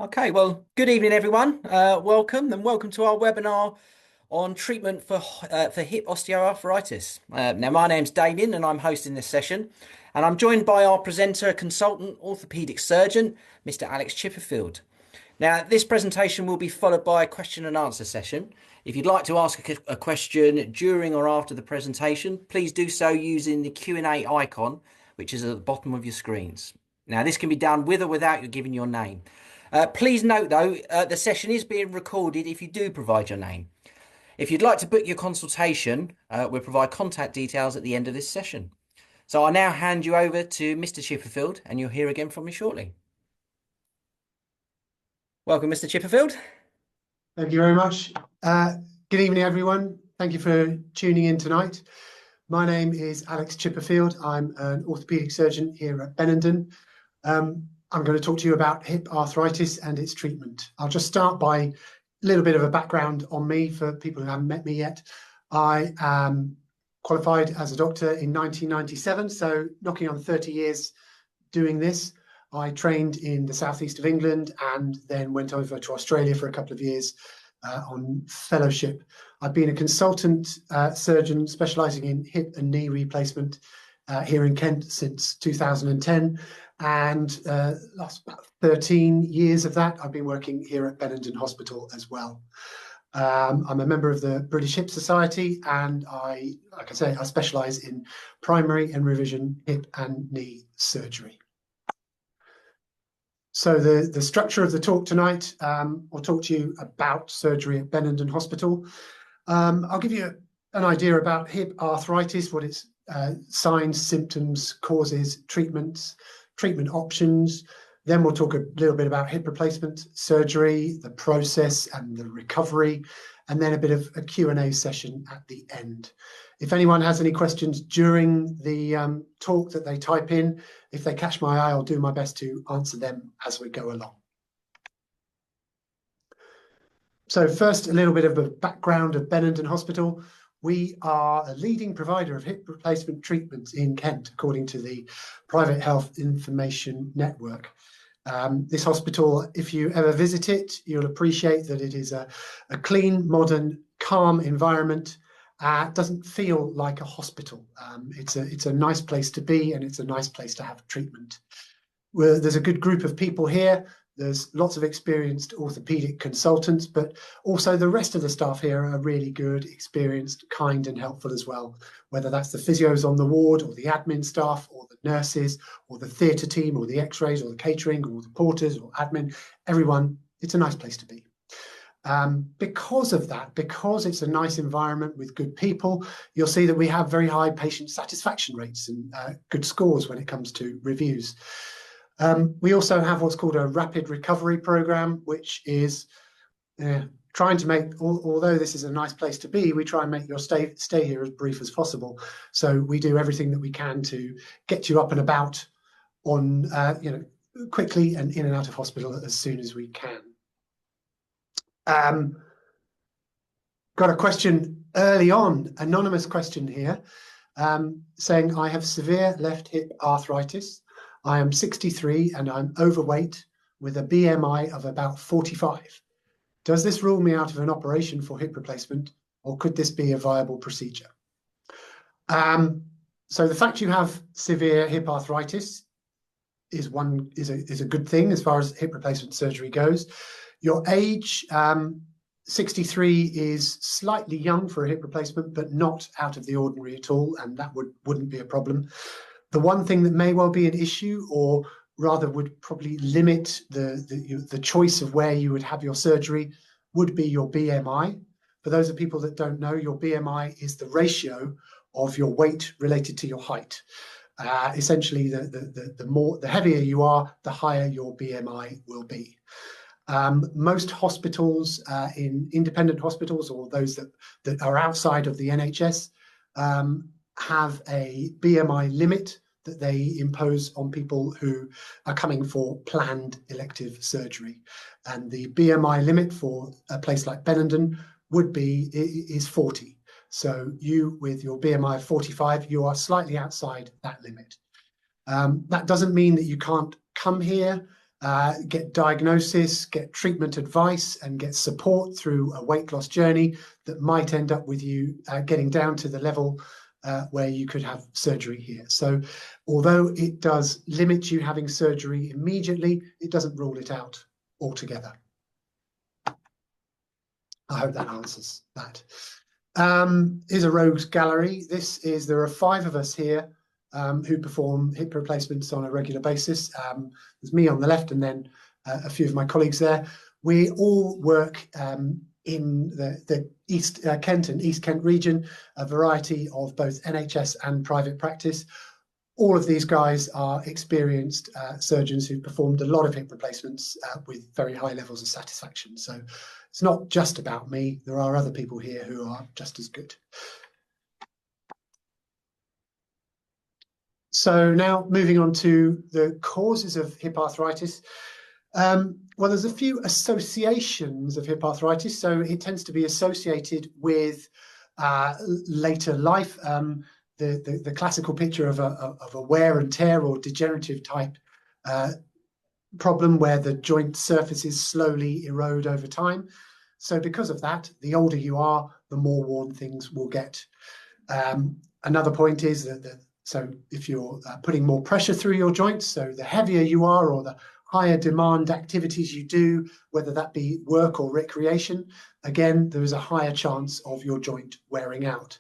Okay, well, good evening, everyone. Welcome to our webinar on treatment for hip osteoarthritis. Now, my name's Damien, and I'm hosting this session, and I'm joined by our presenter, consultant, orthopedic surgeon, Mr. Alex Chipperfield. Now, this presentation will be followed by a question and answer session. If you'd like to ask a question during or after the presentation, please do so using the Q&A icon, which is at the bottom of your screens. Now, this can be done with or without you giving your name. Please note, though, the session is being recorded if you do provide your name. If you'd like to book your consultation, we'll provide contact details at the end of this session. So I'll now hand you over to Mr. Chipperfield, and you'll hear again from me shortly. Welcome, Mr. Chipperfield. Thank you very much. Good evening, everyone. Thank you for tuning in tonight. My name is Alex Chipperfield. I'm an orthopedic surgeon here at Benenden. I'm going to talk to you about hip arthritis and its treatment. I'll just start by a little bit of a background on me for people who haven't met me yet. I am qualified as a doctor in 1997, so knocking on 30 years doing this. I trained in the southeast of England and then went over to Australia for a couple of years on fellowship. I've been a consultant surgeon specialising in hip and knee replacement here in Kent since 2010. And last about 13 years of that, I've been working here at Benenden Hospital as well. I'm a member of the British Hip Society, and like I say, I specialise in primary and revision hip and knee surgery. So the structure of the talk tonight, I'll talk to you about surgery at Benenden Hospital. I'll give you an idea about hip arthritis, what its signs, symptoms, causes, treatment options. Then we'll talk a little bit about hip replacement surgery, the process and the recovery, and then a bit of a Q&A session at the end. If anyone has any questions during the talk that they type in, if they catch my eye, I'll do my best to answer them as we go along. So first, a little bit of a background of Benenden Hospital. We are a leading provider of hip replacement treatments in Kent, according to the Private Health Information Network. This hospital, if you ever visit it, you'll appreciate that it is a clean, modern, calm environment. Doesn't feel like a hospital. It's a nice place to be, and it's a nice place to have treatment. There's a good group of people here. There's lots of experienced orthopedic consultants, but also the rest of the staff here are really good, experienced, kind and helpful as well, whether that's the physios on the ward or the admin staff or the nurses or the theatre team or the x-rays or the catering or the porters or admin, everyone, it's a nice place to be. Because of that, because it's a nice environment with good people, you'll see that we have very high patient satisfaction rates and good scores when it comes to reviews. We also have what's called a rapid recovery program, which is trying to make, although this is a nice place to be, we try and make your stay here as brief as possible. So we do everything that we can to get you up and about on, quickly and in and out of hospital as soon as we can. Got a question early on, anonymous question here, saying, I have severe left hip arthritis. I am 63 and I'm overweight with a BMI of about 45. Does this rule me out of an operation for hip replacement, or could this be a viable procedure? So the fact you have severe hip arthritis is a good thing as far as hip replacement surgery goes. Your age, 63, is slightly young for a hip replacement, but not out of the ordinary at all, and that wouldn't be a problem. The one thing that may well be an issue, or rather would probably limit the choice of where you would have your surgery, would be your BMI. For those of people that don't know, your BMI is the ratio of your weight related to your height. Essentially, the heavier you are, the higher your BMI will be. Most hospitals, in independent hospitals or those that are outside of the NHS, have a BMI limit that they impose on people who are coming for planned elective surgery. And the BMI limit for a place like Benenden is 40. So you, with your BMI of 45, you are slightly outside that limit. That doesn't mean that you can't come here get diagnosis, get treatment advice, and get support through a weight loss journey that might end up with you getting down to the level where you could have surgery here. So although it does limit you having surgery immediately, it doesn't rule it out altogether. I hope that answers that. Here's a rogues gallery. There are 5 of us here who perform hip replacements on a regular basis. There's me on the left and then a few of my colleagues there. We all work in the East Kent and East Kent region, a variety of both NHS and private practice. All of these guys are experienced surgeons who've performed a lot of hip replacements with very high levels of satisfaction. So it's not just about me. There are other people here who are just as good. So now moving on to the causes of hip arthritis. Well, there's a few associations of hip arthritis. So it tends to be associated with later life. The classical picture of a wear and tear or degenerative type problem where the joint surfaces slowly erode over time. So because of that, the older you are, the more worn things will get. Another point is so if you're putting more pressure through your joints, so the heavier you are or the higher demand activities you do, whether that be work or recreation, again, there is a higher chance of your joint wearing out.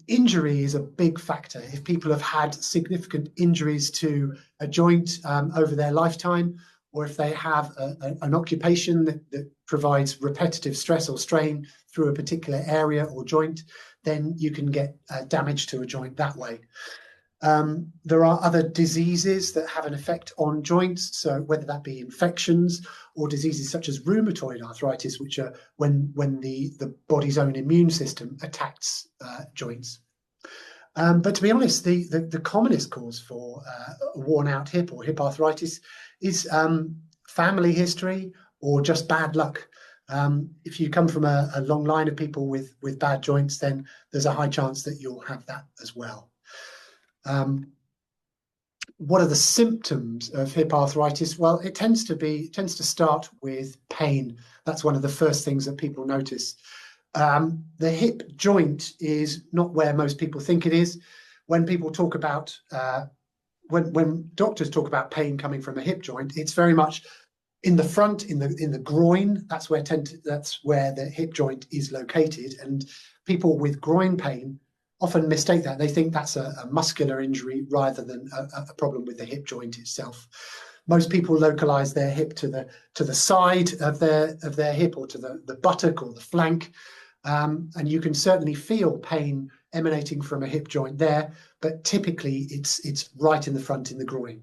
Injury is a big factor. If people have had significant injuries to a joint over their lifetime, or if they have an occupation that provides repetitive stress or strain through a particular area or joint, then you can get damage to a joint that way. There are other diseases that have an effect on joints, so whether that be infections or diseases such as rheumatoid arthritis, which are when the body's own immune system attacks joints. But to be honest, the commonest cause for a worn out hip or hip arthritis is family history or just bad luck. If you come from a long line of people with bad joints, then there's a high chance that you'll have that as well. What are the symptoms of hip arthritis? Well, it tends to start with pain. That's one of the first things that people notice. The hip joint is not where most people think it is. When people talk about when doctors talk about pain coming from a hip joint, it's very much in the front, in the groin. That's where the hip joint is located, and people with groin pain often mistake that. They think that's a muscular injury rather than a problem with the hip joint itself. Most people localize their hip to the side of their hip or to the buttock or the flank, and you can certainly feel pain emanating from a hip joint there, but typically it's right in the front in the groin.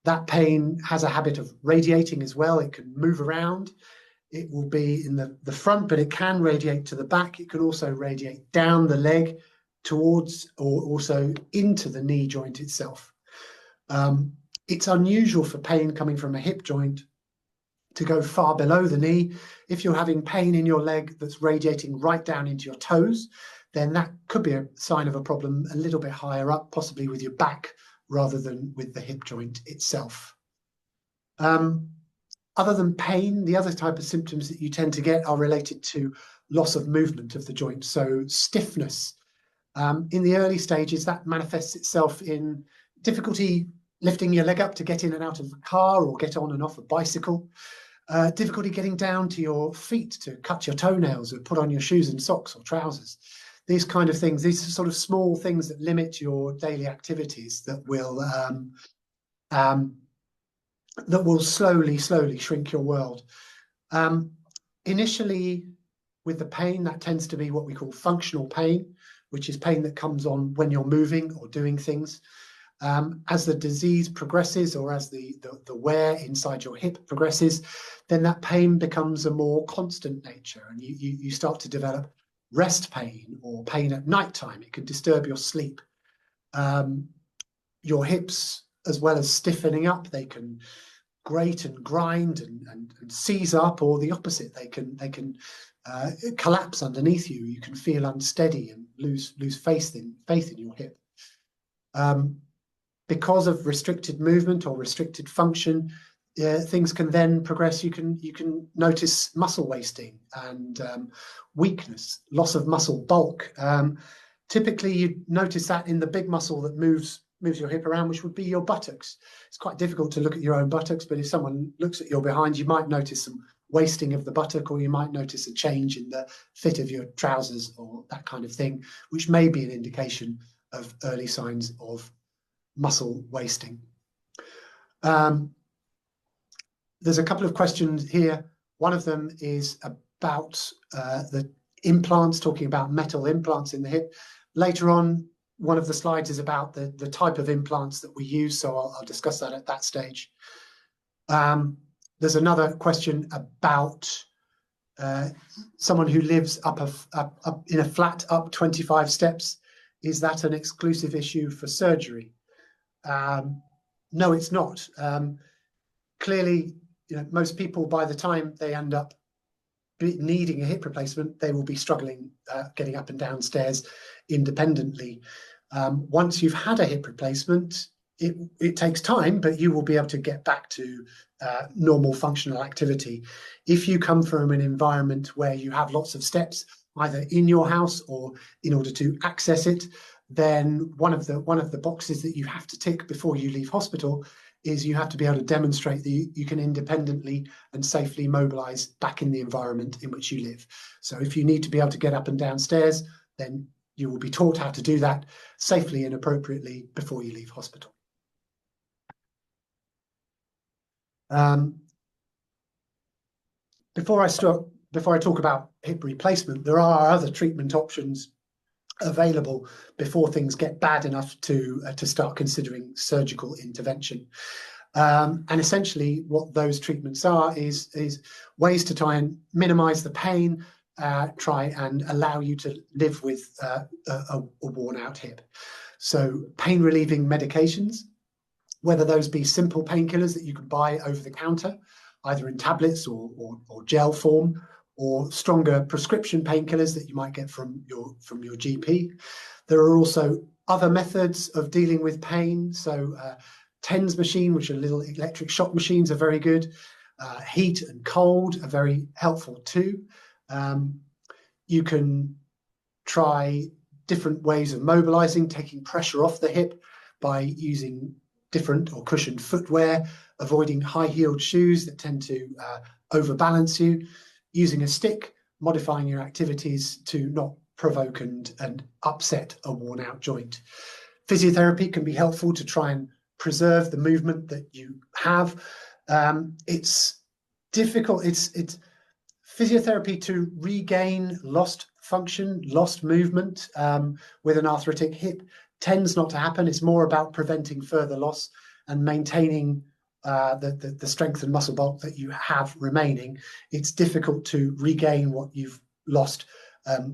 That pain has a habit of radiating as well. It can move around. It will be in the front, but it can radiate to the back. It can also radiate down the leg towards or also into the knee joint itself. It's unusual for pain coming from a hip joint to go far below the knee. If you're having pain in your leg that's radiating right down into your toes, then that could be a sign of a problem a little bit higher up, possibly with your back rather than with the hip joint itself. Other than pain, the other type of symptoms that you tend to get are related to loss of movement of the joint. So stiffness. In the early stages, that manifests itself in difficulty lifting your leg up to get in and out of a car or get on and off a bicycle. Difficulty getting down to your feet to cut your toenails or put on your shoes and socks or trousers. These kind of things, these are sort of small things that limit your daily activities that will slowly shrink your world. Initially, with the pain, that tends to be what we call functional pain, which is pain that comes on when you're moving or doing things. As the disease progresses or as the wear inside your hip progresses, then that pain becomes a more constant nature, and you start to develop rest pain or pain at nighttime. It can disturb your sleep. Your hips, as well as stiffening up, they can grate and grind and seize up, or the opposite. They can collapse underneath you. You can feel unsteady and lose faith in your hip. Because of restricted movement or restricted function, things can then progress. You can notice muscle wasting and weakness, loss of muscle bulk. Typically, you notice that in the big muscle that moves your hip around, which would be your buttocks. It's quite difficult to look at your own buttocks, but if someone looks at your behind, you might notice some wasting of the buttock, or you might notice a change in the fit of your trousers or that kind of thing, which may be an indication of early signs of muscle wasting. There's a couple of questions here. One of them is about the implants, talking about metal implants in the hip. Later on, one of the slides is about the type of implants that we use, so I'll discuss that at that stage. There's another question about someone who lives up in a flat up 25 steps. Is that an exclusive issue for surgery? No, it's not. Clearly, most people, by the time they end up needing a hip replacement, they will be struggling getting up and down stairs independently. Once you've had a hip replacement, it takes time, but you will be able to get back to normal functional activity. If you come from an environment where you have lots of steps, either in your house or in order to access it, then one of the boxes that you have to tick before you leave hospital is you have to be able to demonstrate that you can independently and safely mobilize back in the environment in which you live. So if you need to be able to get up and down stairs, then you will be taught how to do that safely and appropriately before you leave hospital. Before I talk about hip replacement, there are other treatment options available before things get bad enough to start considering surgical intervention. And essentially what those treatments are is ways to try and minimize the pain, try and allow you to live with a worn out hip. So pain relieving medications, whether those be simple painkillers that you can buy over the counter, either in tablets or gel form, or stronger prescription painkillers that you might get from your GP. There are also other methods of dealing with pain. So TENS machine, which are little electric shock machines, are very good. Heat and cold are very helpful too. You can try different ways of mobilizing, taking pressure off the hip by using different or cushioned footwear, avoiding high-heeled shoes that tend to overbalance you, using a stick, modifying your activities to not provoke and upset a worn-out joint. Physiotherapy can be helpful to try and preserve the movement that you have. It's difficult. It's physiotherapy to regain lost function, lost movement with an arthritic hip tends not to happen. It's more about preventing further loss and maintaining the strength and muscle bulk that you have remaining. It's difficult to regain what you've lost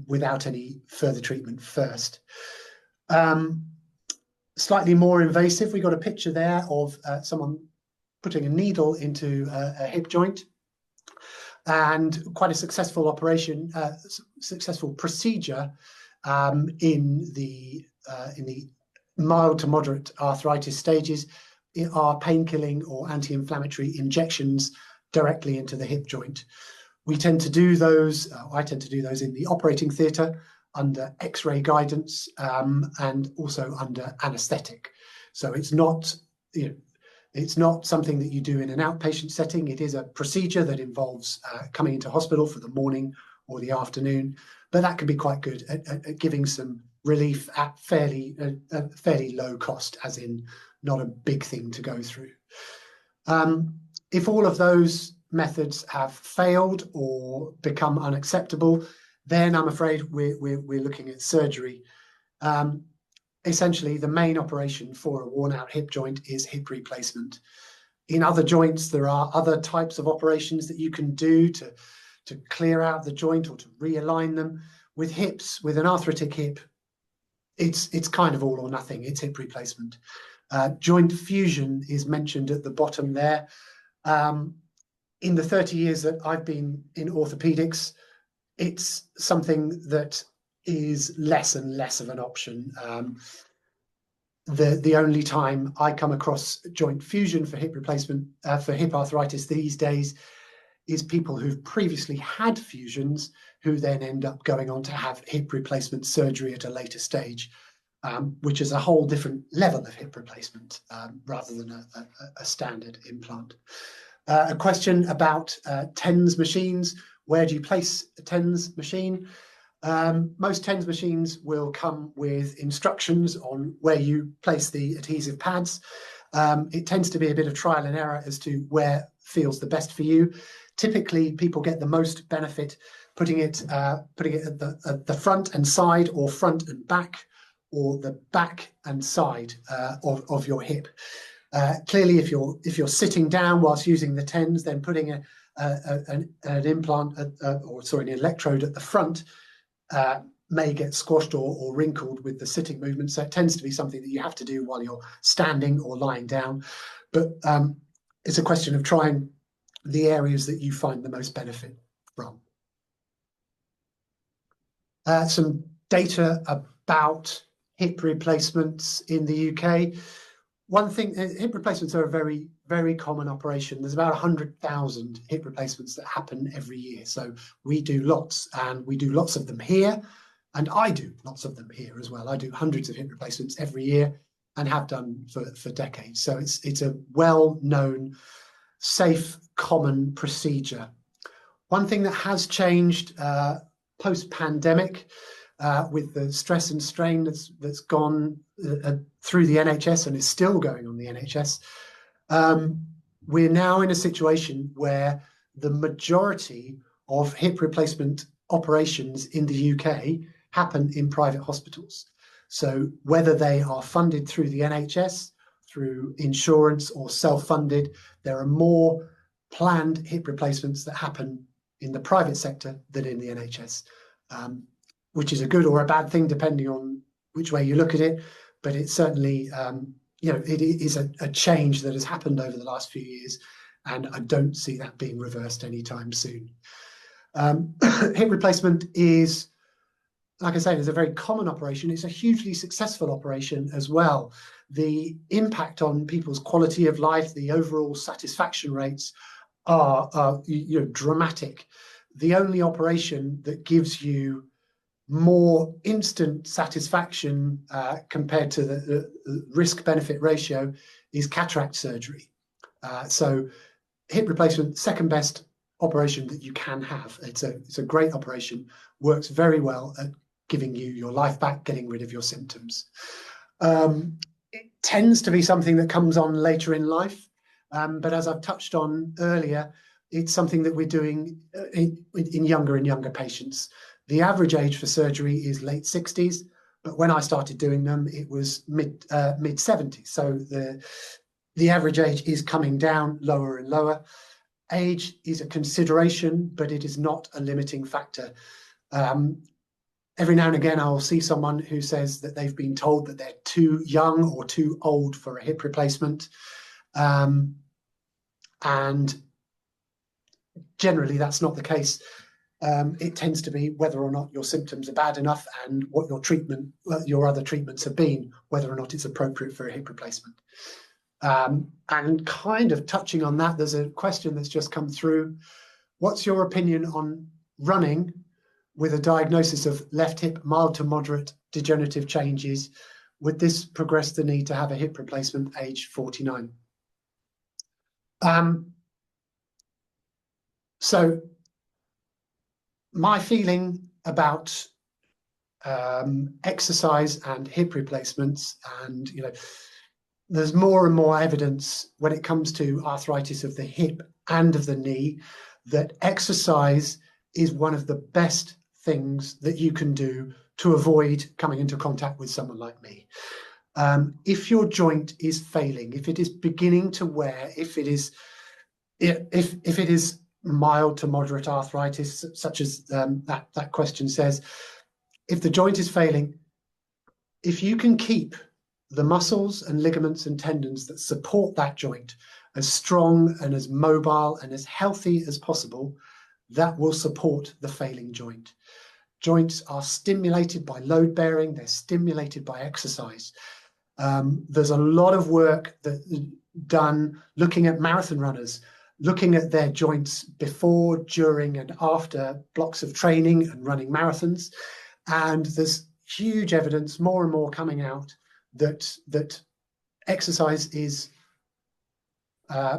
without any further treatment first. Slightly more invasive, we got a picture there of someone putting a needle into a hip joint, and quite a successful operation, successful procedure in the mild to moderate arthritis stages are pain-killing or anti-inflammatory injections directly into the hip joint. We tend to do those, I tend to do those in the operating theatre under X-ray guidance and also under anaesthetic. So it's not, it's not something that you do in an outpatient setting. It is a procedure that involves coming into hospital for the morning or the afternoon, but that can be quite good at giving some relief at fairly low cost, as in not a big thing to go through. If all of those methods have failed or become unacceptable, then I'm afraid we're looking at surgery. Essentially, the main operation for a worn-out hip joint is hip replacement. In other joints, there are other types of operations that you can do to clear out the joint or to realign them. With hips, with an arthritic hip, it's kind of all or nothing. It's hip replacement. Joint fusion is mentioned at the bottom there. In the 30 years that I've been in orthopedics, it's something that is less and less of an option. the only time I come across joint fusion for hip replacement for hip arthritis these days is people who've previously had fusions who then end up going on to have hip replacement surgery at a later stage, which is a whole different level of hip replacement rather than a standard implant. A question about TENS machines. Where do you place a TENS machine? Most TENS machines will come with instructions on where you place the adhesive pads. It tends to be a bit of trial and error as to where feels the best for you. Typically, people get the most benefit putting it at the front and side, or front and back, or the back and side of your hip. Clearly, if you're sitting down whilst using the TENS, then putting an implant an electrode at the front may get squashed or wrinkled with the sitting movement. So it tends to be something that you have to do while you're standing or lying down. But it's a question of trying the areas that you find the most benefit from. Some data about hip replacements in the UK. One thing, hip replacements are a very, very common operation. There's about 100,000 hip replacements that happen every year. So we do lots, and we do lots of them here. And I do lots of them here as well. I do hundreds of hip replacements every year and have done for decades. So it's a well-known, safe, common procedure. One thing that has changed post-pandemic with the stress and strain that's gone through the NHS and is still going on the NHS, we're now in a situation where the majority of hip replacement operations in the UK happen in private hospitals. So whether they are funded through the NHS, through insurance, or self-funded, there are more planned hip replacements that happen in the private sector than in the NHS, which is a good or a bad thing depending on which way you look at it. But it's certainly, it is a change that has happened over the last few years, and I don't see that being reversed anytime soon. Hip replacement is, like I say, it's a very common operation. It's a hugely successful operation as well. The impact on people's quality of life, the overall satisfaction rates are dramatic. The only operation that gives you more instant satisfaction compared to the risk-benefit ratio is cataract surgery. So hip replacement, second best operation that you can have. It's a great operation, works very well at giving you your life back, getting rid of your symptoms. It tends to be something that comes on later in life, but as I've touched on earlier, it's something that we're doing in younger and younger patients. The average age for surgery is late 60s, but when I started doing them, it was mid 70s. So the average age is coming down lower and lower. Age is a consideration, but it is not a limiting factor. Every now and again, I'll see someone who says that they've been told that they're too young or too old for a hip replacement. And generally, that's not the case. It tends to be whether or not your symptoms are bad enough and what your other treatments have been, whether or not it's appropriate for a hip replacement. And kind of touching on that, there's a question that's just come through. What's your opinion on running with a diagnosis of left hip mild to moderate degenerative changes? Would this progress the need to have a hip replacement age 49? So my feeling about exercise and hip replacements, and there's more and more evidence when it comes to arthritis of the hip and of the knee that exercise is one of the best things that you can do to avoid coming into contact with someone like me. If your joint is failing, if it is beginning to wear, if it is mild to moderate arthritis, such as that question says, if the joint is failing, if you can keep the muscles and ligaments and tendons that support that joint as strong and as mobile and as healthy as possible, that will support the failing joint. Joints are stimulated by load bearing, they're stimulated by exercise. There's a lot of work done looking at marathon runners, looking at their joints before, during, and after blocks of training and running marathons. And there's huge evidence, more and more coming out, that exercise is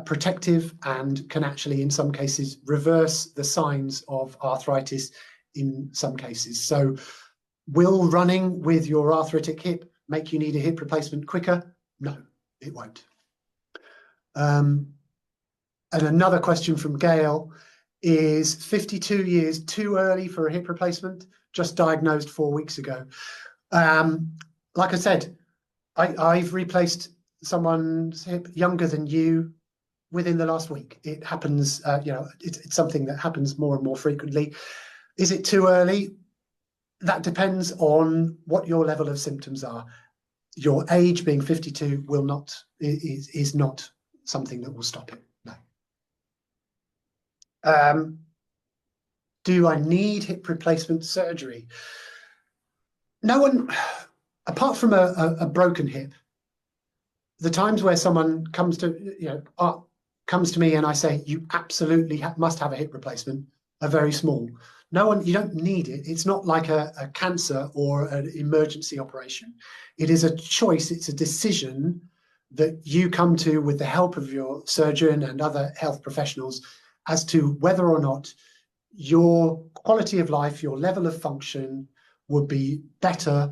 protective and can actually, in some cases, reverse the signs of arthritis in some cases. So will running with your arthritic hip make you need a hip replacement quicker? No, it won't. And another question from Gail is 52 years too early for a hip replacement? Just diagnosed 4 weeks ago. Like I said, I've replaced someone's hip younger than you within the last week. It happens, it's something that happens more and more frequently. Is it too early? That depends on what your level of symptoms are. Your age being 52 is not something that will stop it. No. Do I need hip replacement surgery? No one, apart from a broken hip, the times where someone comes to me and I say you absolutely must have a hip replacement are very small. You don't need it. It's not like a cancer or an emergency operation. It is a choice. It's a decision that you come to with the help of your surgeon and other health professionals as to whether or not your quality of life, your level of function would be better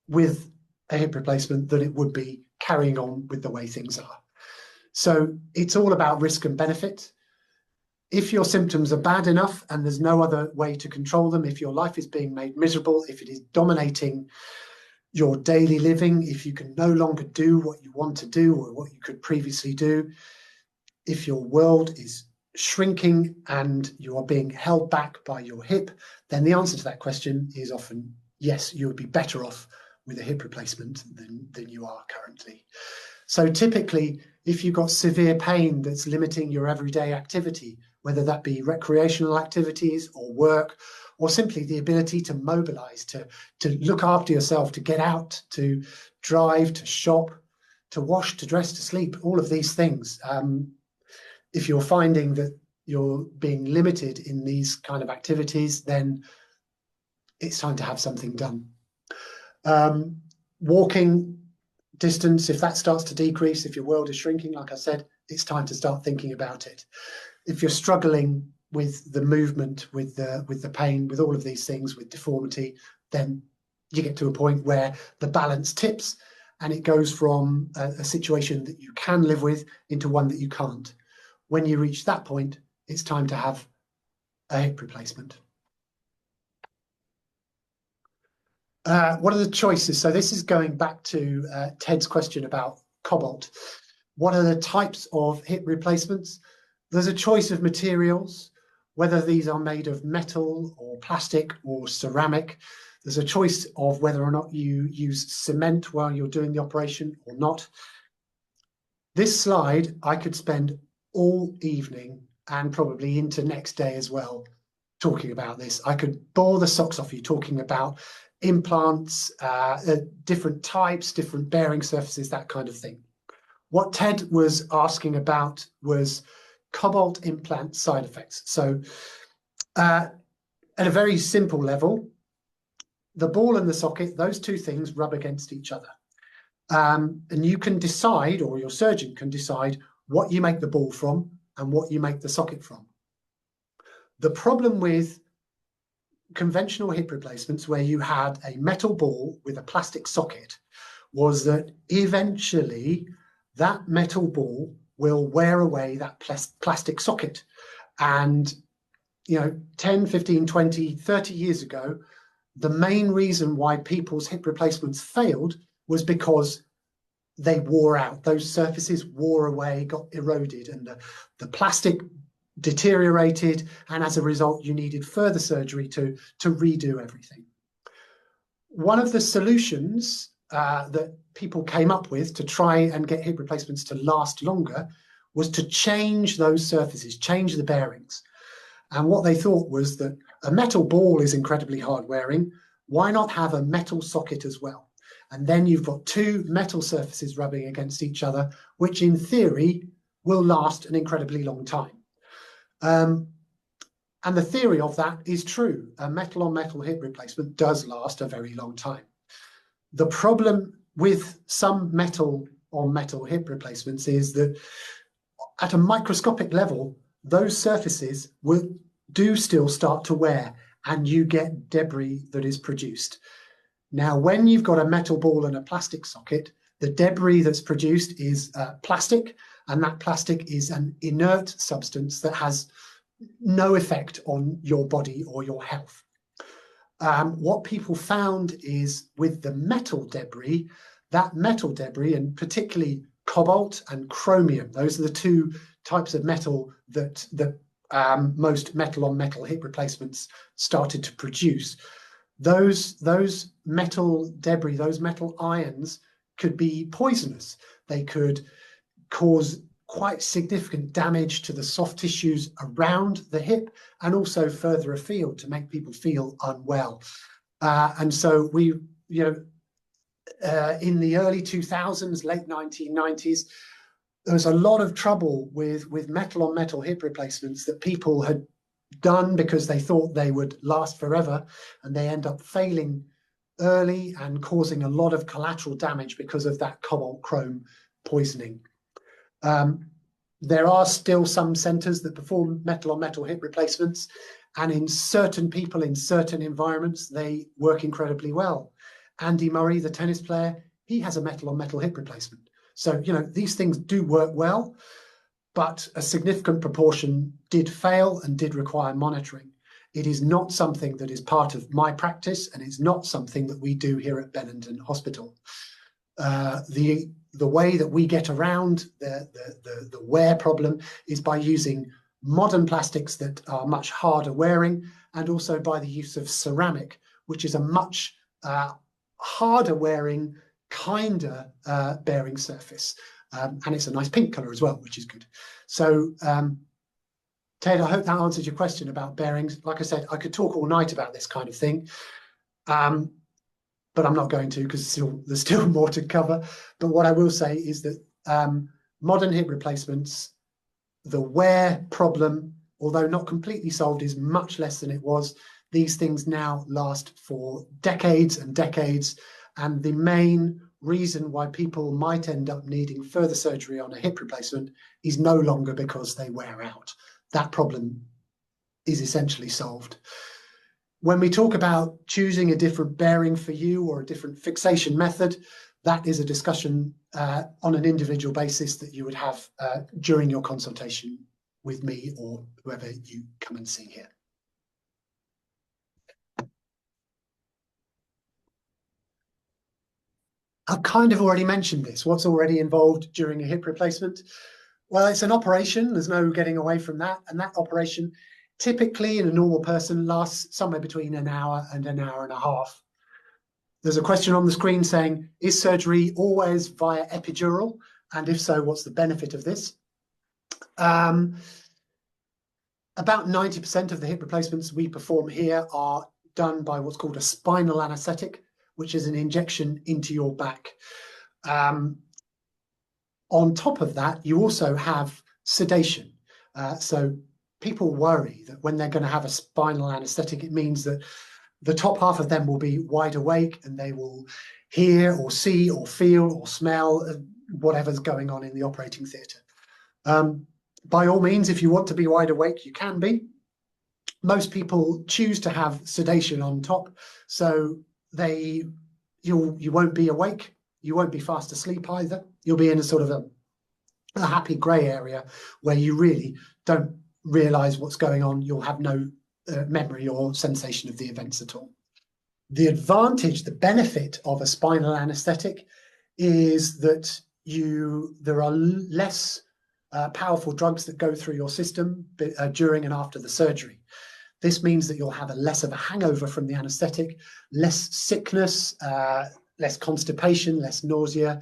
with a hip replacement than it would be carrying on with the way things are. So it's all about risk and benefit. If your symptoms are bad enough and there's no other way to control them, if your life is being made miserable, if it is dominating your daily living, if you can no longer do what you want to do or what you could previously do, if your world is shrinking and you are being held back by your hip, then the answer to that question is often yes, you would be better off with a hip replacement than you are currently. So typically, if you've got severe pain that's limiting your everyday activity, whether that be recreational activities or work, or simply the ability to mobilize, to look after yourself, to get out, to drive, to shop, to wash, to dress, to sleep, all of these things. If you're finding that you're being limited in these kind of activities, then it's time to have something done. Walking distance, if that starts to decrease, if your world is shrinking, like I said, it's time to start thinking about it. If you're struggling with the movement, with the pain, with all of these things, with deformity, then you get to a point where the balance tips and it goes from a situation that you can live with into one that you can't. When you reach that point, it's time to have a hip replacement. What are the choices? So this is going back to Ted's question about cobalt. What are the types of hip replacements? There's a choice of materials, whether these are made of metal or plastic or ceramic. There's a choice of whether or not you use cement while you're doing the operation or not. This slide, I could spend all evening and probably into next day as well talking about this. I could bore the socks off you talking about implants, different types, different bearing surfaces, that kind of thing. What Ted was asking about was cobalt implant side effects. So at a very simple level, the ball and the socket, those two things rub against each other. And you can decide, or your surgeon can decide, what you make the ball from and what you make the socket from. The problem with conventional hip replacements where you had a metal ball with a plastic socket was that eventually that metal ball will wear away that plastic socket. And 10, 15, 20, 30 years ago, the main reason why people's hip replacements failed was because they wore out. Those surfaces wore away, got eroded, and the plastic deteriorated, and as a result, you needed further surgery to redo everything. One of the solutions that people came up with to try and get hip replacements to last longer was to change those surfaces, change the bearings. And what they thought was that a metal ball is incredibly hard wearing. Why not have a metal socket as well? And then you've got two metal surfaces rubbing against each other, which in theory will last an incredibly long time. And the theory of that is true. A metal on metal hip replacement does last a very long time. The problem with some metal on metal hip replacements is that at a microscopic level, those surfaces do still start to wear, and you get debris that is produced. Now, when you've got a metal ball and a plastic socket, the debris that's produced is plastic, and that plastic is an inert substance that has no effect on your body or your health. What people found is with the metal debris, and particularly cobalt and chromium, those are the two types of metal that most metal on metal hip replacements started to produce. Those metal debris, those metal ions, could be poisonous. They could cause quite significant damage to the soft tissues around the hip and also further afield to make people feel unwell. And so we, in the early 2000s, late 1990s, there was a lot of trouble with metal on metal hip replacements that people had done because they thought they would last forever, and they end up failing early and causing a lot of collateral damage because of that cobalt chrome poisoning. There are still some centres that perform metal on metal hip replacements, and in certain people in certain environments they work incredibly well. Andy Murray, the tennis player, he has a metal on metal hip replacement. So these things do work well, but a significant proportion did fail and did require monitoring. It is not something that is part of my practice, and it's not something that we do here at Benenden Hospital. The way that we get around the wear problem is by using modern plastics that are much harder wearing, and also by the use of ceramic, which is a much harder wearing, kinder bearing surface. And it's a nice pink color as well, which is good. So, Ted, I hope that answers your question about bearings. Like I said, I could talk all night about this kind of thing, but I'm not going to, because there's still more to cover. But what I will say is that modern hip replacements, the wear problem, although not completely solved, is much less than it was. These things now last for decades and decades. And the main reason why people might end up needing further surgery on a hip replacement is no longer because they wear out. That problem is essentially solved. When we talk about choosing a different bearing for you or a different fixation method, that is a discussion on an individual basis that you would have during your consultation with me or whoever you come and see here. I've kind of already mentioned this. What's already involved during a hip replacement? Well, it's an operation. There's no getting away from that. And that operation, typically in a normal person, lasts somewhere between an hour and an hour and a half. There's a question on the screen saying, is surgery always via epidural? And if so, what's the benefit of this? About 90% of the hip replacements we perform here are done by what's called a spinal anaesthetic, which is an injection into your back. On top of that, you also have sedation. So people worry that when they're going to have a spinal anaesthetic, it means that the top half of them will be wide awake and they will hear or see or feel or smell whatever's going on in the operating theatre. By all means, if you want to be wide awake, you can be. Most people choose to have sedation on top, so you won't be awake, you won't be fast asleep either. You'll be in a sort of a happy grey area where you really don't realise what's going on. You'll have no memory or sensation of the events at all. The advantage, the benefit of a spinal anaesthetic is that there are less powerful drugs that go through your system during and after the surgery. This means that you'll have less of a hangover from the anaesthetic, less sickness, less constipation, less nausea.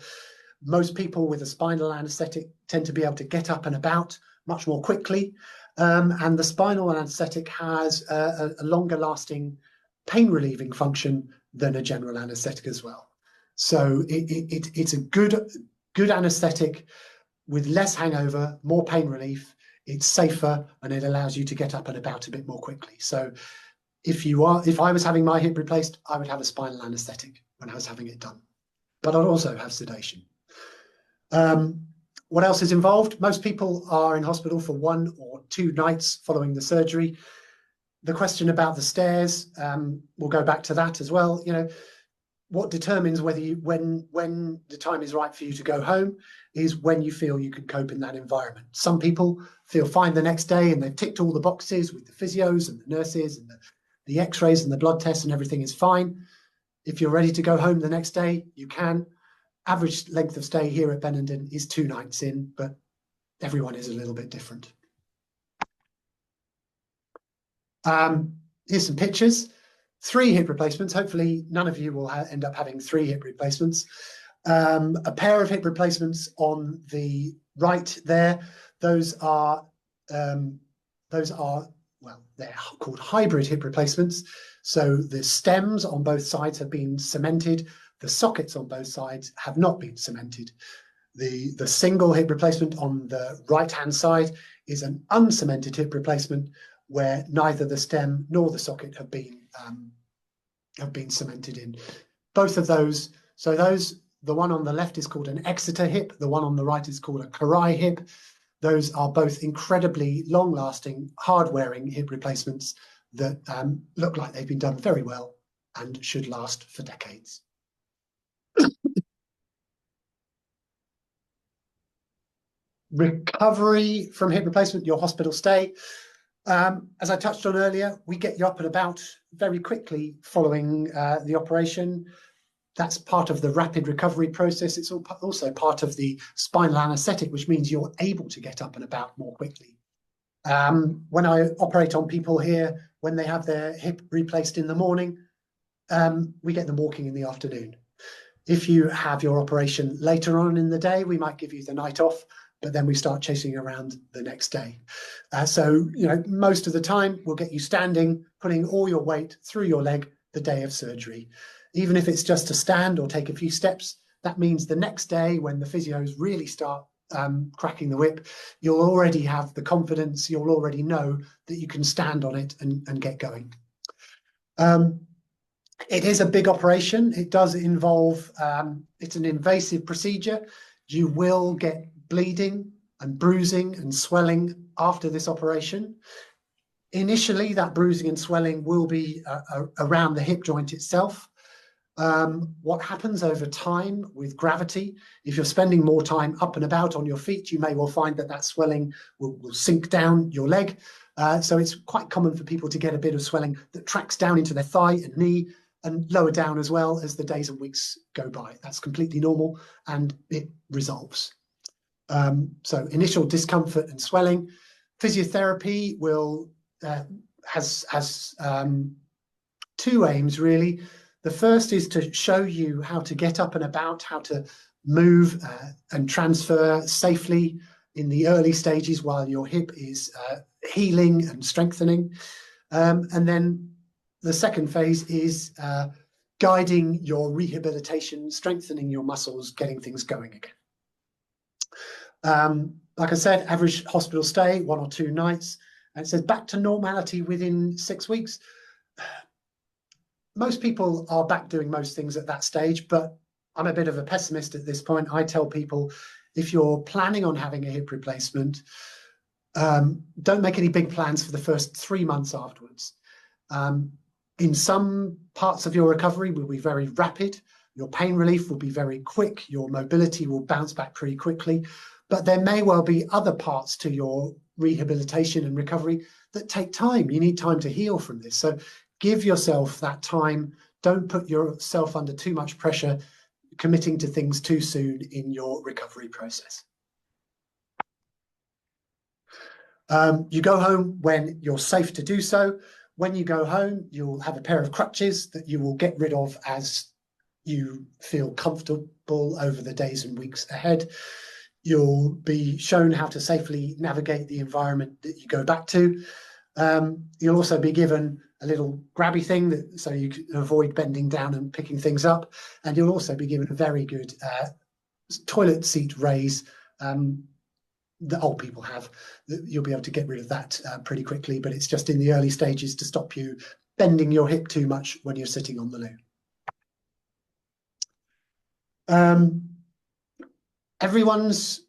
Most people with a spinal anaesthetic tend to be able to get up and about much more quickly. And the spinal anaesthetic has a longer lasting pain relieving function than a general anaesthetic as well. So it's a good anaesthetic with less hangover, more pain relief. It's safer and it allows you to get up and about a bit more quickly. So if I was having my hip replaced, I would have a spinal anaesthetic when I was having it done, but I'd also have sedation. What else is involved? Most people are in hospital for 1 or 2 nights following the surgery. The question about the stairs, we'll go back to that as well. You know, what determines whether when the time is right for you to go home is when you feel you can cope in that environment. Some people feel fine the next day and they've ticked all the boxes with the physios and the nurses and the x-rays and the blood tests and everything is fine. If you're ready to go home the next day, you can. Average length of stay here at Benenden is 2 nights in, but everyone is a little bit different. Here's some pictures. 3 hip replacements. Hopefully none of you will end up having 3 hip replacements. A pair of hip replacements on the right there. Those are well, they're called hybrid hip replacements. So the stems on both sides have been cemented. The sockets on both sides have not been cemented. The single hip replacement on the right-hand side is an uncemented hip replacement where neither the stem nor the socket have been cemented in. Both of those, the one on the left is called an Exeter hip, the one on the right is called a Karai hip. Those are both incredibly long-lasting, hard-wearing hip replacements that look like they've been done very well and should last for decades. Recovery from hip replacement, your hospital stay. As I touched on earlier, we get you up and about very quickly following the operation. That's part of the rapid recovery process. It's also part of the spinal anaesthetic, which means you're able to get up and about more quickly. When I operate on people here, when they have their hip replaced in the morning, we get them walking in the afternoon. If you have your operation later on in the day, we might give you the night off, but then we start chasing around the next day. So, you know, most of the time we'll get you standing, putting all your weight through your leg the day of surgery. Even if it's just to stand or take a few steps, that means the next day when the physios really start cracking the whip, you'll already have the confidence, you'll already know that you can stand on it and get going. It is a big operation. It does involve, it's an invasive procedure. You will get bleeding and bruising and swelling after this operation. Initially, that bruising and swelling will be around the hip joint itself. What happens over time with gravity, if you're spending more time up and about on your feet, you may well find that that swelling will sink down your leg. So it's quite common for people to get a bit of swelling that tracks down into their thigh and knee and lower down as well as the days and weeks go by. That's completely normal and it resolves. So initial discomfort and swelling. Physiotherapy has 2 aims really. The first is to show you how to get up and about, how to move and transfer safely in the early stages while your hip is healing and strengthening. And then the second phase is guiding your rehabilitation, strengthening your muscles, getting things going again. Like I said, average hospital stay, 1 or 2 nights. And it says back to normality within 6 weeks. Most people are back doing most things at that stage, but I'm a bit of a pessimist at this point. I tell people, if you're planning on having a hip replacement, don't make any big plans for the first 3 months afterwards. In some parts of your recovery will be very rapid. Your pain relief will be very quick. Your mobility will bounce back pretty quickly. But there may well be other parts to your rehabilitation and recovery that take time. You need time to heal from this. So give yourself that time. Don't put yourself under too much pressure, committing to things too soon in your recovery process. You go home when you're safe to do so. When you go home, you'll have a pair of crutches that you will get rid of as you feel comfortable over the days and weeks ahead. You'll be shown how to safely navigate the environment that you go back to. You'll also be given a little grabby thing so you can avoid bending down and picking things up. And you'll also be given a very good toilet seat raise that old people have. You'll be able to get rid of that pretty quickly, but it's just in the early stages to stop you bending your hip too much when you're sitting on the loo. Everyone's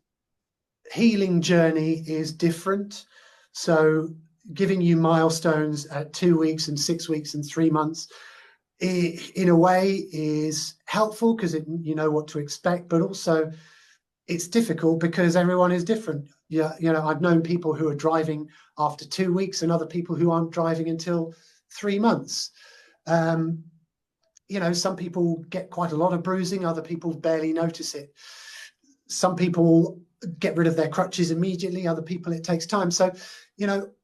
healing journey is different. So giving you milestones at 2 weeks and 6 weeks and 3 months, in a way is helpful because you know what to expect, but also it's difficult because everyone is different. Yeah, I've known people who are driving after 2 weeks and other people who aren't driving until 3 months. Some people get quite a lot of bruising, other people barely notice it. Some people get rid of their crutches immediately, other people it takes time. So,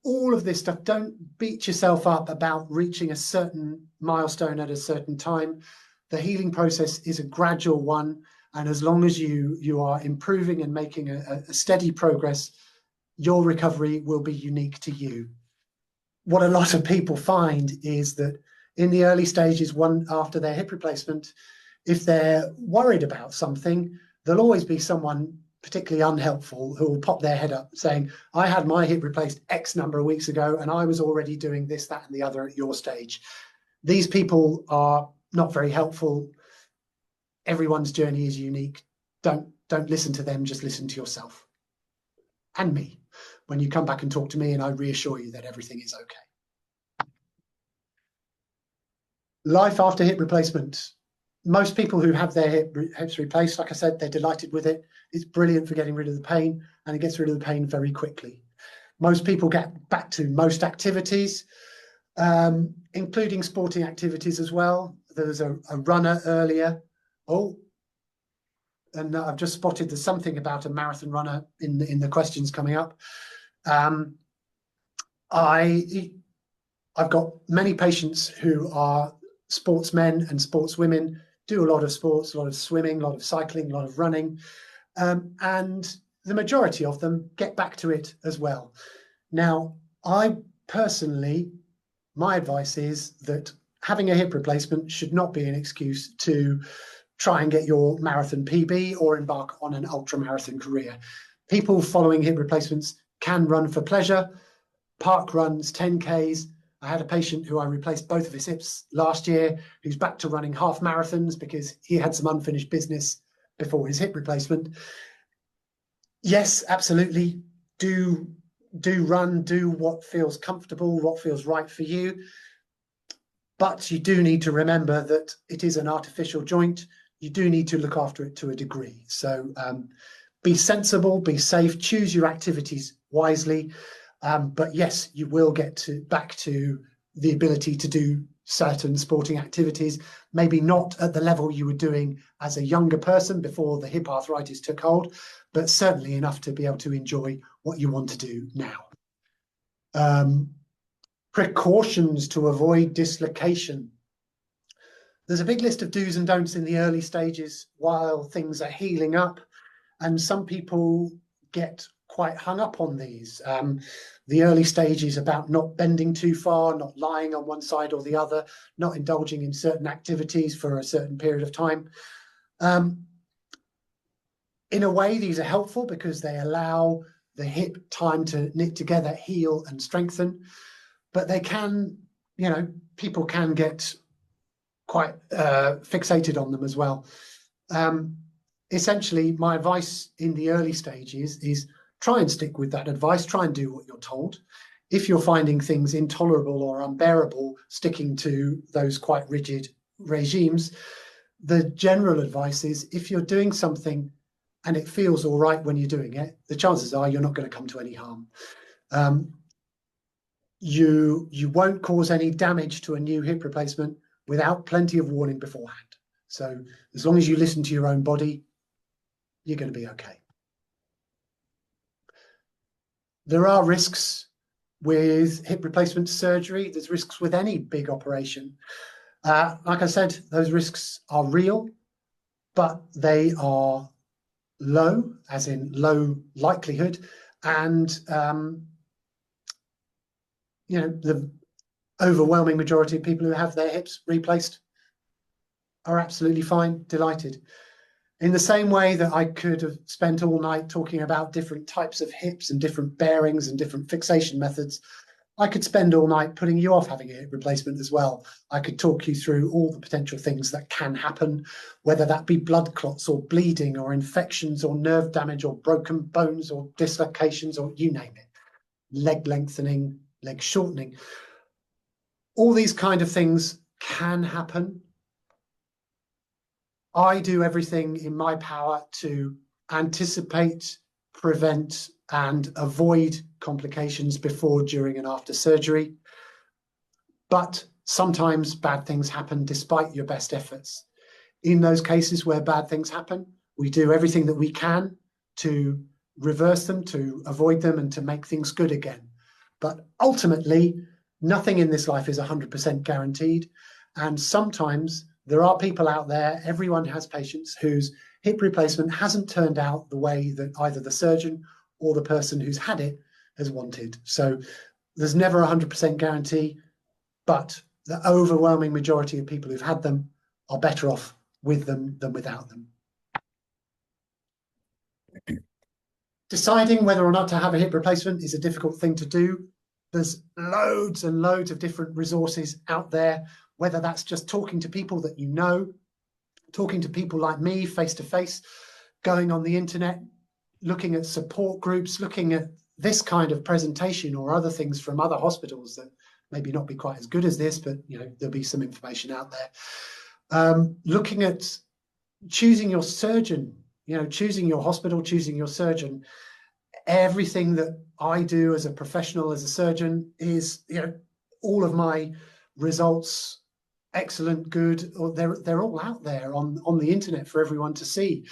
all of this stuff, don't beat yourself up about reaching a certain milestone at a certain time. The healing process is a gradual one. And as long as you are improving and making a steady progress, your recovery will be unique to you. What a lot of people find is that in the early stages, after their hip replacement, if they're worried about something, there'll always be someone particularly unhelpful who will pop their head up saying, I had my hip replaced X number of weeks ago, and I was already doing this, that, and the other at your stage. These people are not very helpful. Everyone's journey is unique. Don't listen to them, just listen to yourself and me when you come back and talk to me, and I reassure you that everything is okay. Life after hip replacement. Most people who have their hips replaced, like I said, they're delighted with it. It's brilliant for getting rid of the pain, and it gets rid of the pain very quickly. Most people get back to most activities, including sporting activities as well. There was a runner earlier. Oh, and I've just spotted there's something about a marathon runner in the questions coming up. I've got many patients who are sportsmen and sportswomen, do a lot of sports, a lot of swimming, a lot of cycling, a lot of running, and the majority of them get back to it as well. Now, I personally, my advice is that having a hip replacement should not be an excuse to try and get your marathon PB or embark on an ultra marathon career. People following hip replacements can run for pleasure, park runs, 10Ks. I had a patient who I replaced both of his hips last year, who's back to running half marathons because he had some unfinished business before his hip replacement. Yes, absolutely. Do run, do what feels comfortable, what feels right for you. But you do need to remember that it is an artificial joint. You do need to look after it to a degree. So be sensible, be safe, choose your activities wisely. But yes, you will get back to the ability to do certain sporting activities, maybe not at the level you were doing as a younger person before the hip arthritis took hold, but certainly enough to be able to enjoy what you want to do now. Precautions to avoid dislocation. There's a big list of do's and don'ts in the early stages while things are healing up, and some people get quite hung up on these. The early stages about not bending too far, not lying on one side or the other, not indulging in certain activities for a certain period of time. In a way, these are helpful because they allow the hip time to knit together, heal and strengthen, but they can, people can get quite fixated on them as well. Essentially, my advice in the early stages is try and stick with that advice, try and do what you're told. If you're finding things intolerable or unbearable, sticking to those quite rigid regimes, the general advice is if you're doing something and it feels all right when you're doing it, the chances are you're not going to come to any harm. You won't cause any damage to a new hip replacement without plenty of warning beforehand. So as long as you listen to your own body, you're going to be okay. There are risks with hip replacement surgery. There's risks with any big operation. Like I said, those risks are real, but they are low, as in low likelihood. And, overwhelming majority of people who have their hips replaced are absolutely fine, delighted. In the same way that I could have spent all night talking about different types of hips and different bearings and different fixation methods, I could spend all night putting you off having a hip replacement as well. I could talk you through all the potential things that can happen, whether that be blood clots or bleeding or infections or nerve damage or broken bones or dislocations or you name it, leg lengthening, leg shortening. All these kind of things can happen. I do everything in my power to anticipate, prevent, and avoid complications before, during, and after surgery. But sometimes bad things happen despite your best efforts. In those cases where bad things happen, we do everything that we can to reverse them, to avoid them, and to make things good again. But ultimately, nothing in this life is 100% guaranteed. And sometimes there are people out there, everyone has patients whose hip replacement hasn't turned out the way that either the surgeon or the person who's had it has wanted. So there's never a 100% guarantee, but the overwhelming majority of people who've had them are better off with them than without them. Deciding whether or not to have a hip replacement is a difficult thing to do. There's loads and loads of different resources out there, whether that's just talking to people that you know, talking to people like me face to face, going on the internet, looking at support groups, looking at this kind of presentation or other things from other hospitals that maybe not be quite as good as this, but there'll be some information out there. Looking at choosing your surgeon, choosing your hospital, choosing your surgeon. Everything that I do as a professional, as a surgeon, is all of my results, excellent, good, or they're all out there on the internet for everyone to see.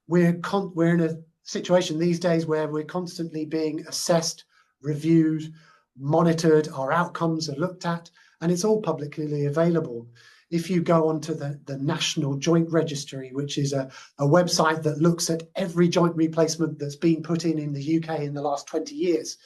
We're in a situation these days where we're constantly being assessed, reviewed, monitored. Our outcomes are looked at, and it's all publicly available. If you go onto the National Joint Registry, which is a website that looks at every joint replacement that's been put in the UK in the last 20 years,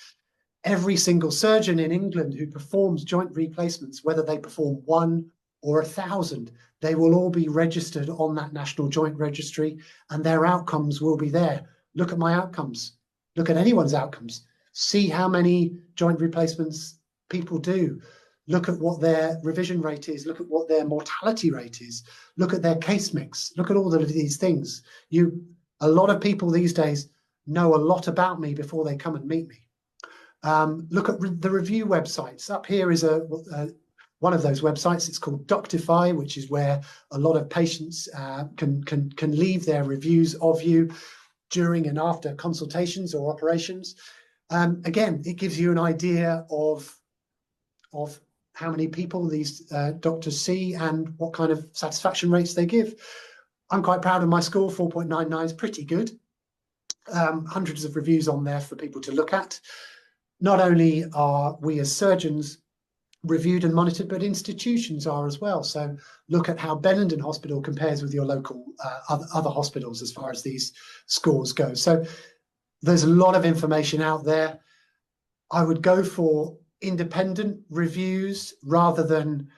every single surgeon in England who performs joint replacements, whether they perform 1 or 1,000, they will all be registered on that National Joint Registry, and their outcomes will be there. Look at my outcomes. Look at anyone's outcomes. See how many joint replacements people do. Look at what their revision rate is. Look at what their mortality rate is. Look at their case mix. Look at all of these things. A lot of people these days know a lot about me before they come and meet me. Look at the review websites. Up here is one of those websites. It's called Doctify, which is where a lot of patients can leave their reviews of you during and after consultations or operations. Again, it gives you an idea of how many people these doctors see and what kind of satisfaction rates they give. I'm quite proud of my score. 4.99 is pretty good. Hundreds of reviews on there for people to look at. Not only are we as surgeons reviewed and monitored, but institutions are as well. So look at how Benenden Hospital compares with your local other hospitals as far as these scores go. So there's a lot of information out there. I would go for independent reviews rather than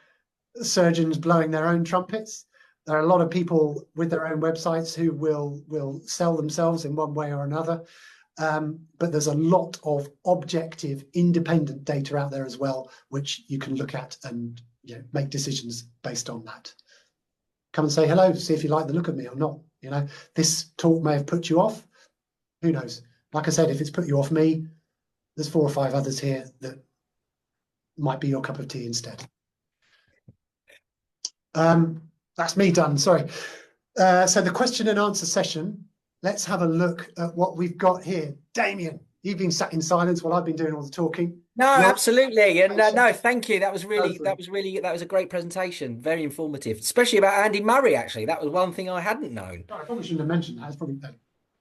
surgeons blowing their own trumpets. There are a lot of people with their own websites who will sell themselves in one way or another. But there's a lot of objective, independent data out there as well, which you can look at and make decisions based on that. Come and say hello, see if you like the look of me or not. This talk may have put you off. Who knows? Like I said, if it's put you off me, there's 4 or 5 others here that might be your cup of tea instead. That's me done, sorry. So the question and answer session, let's have a look at what we've got here. Damien, you've been sat in silence while I've been doing all the talking. No, absolutely. And no, thank you. That was a great presentation. Very informative, especially about Andy Murray, actually. That was one thing I hadn't known. I probably shouldn't have mentioned that. It's probably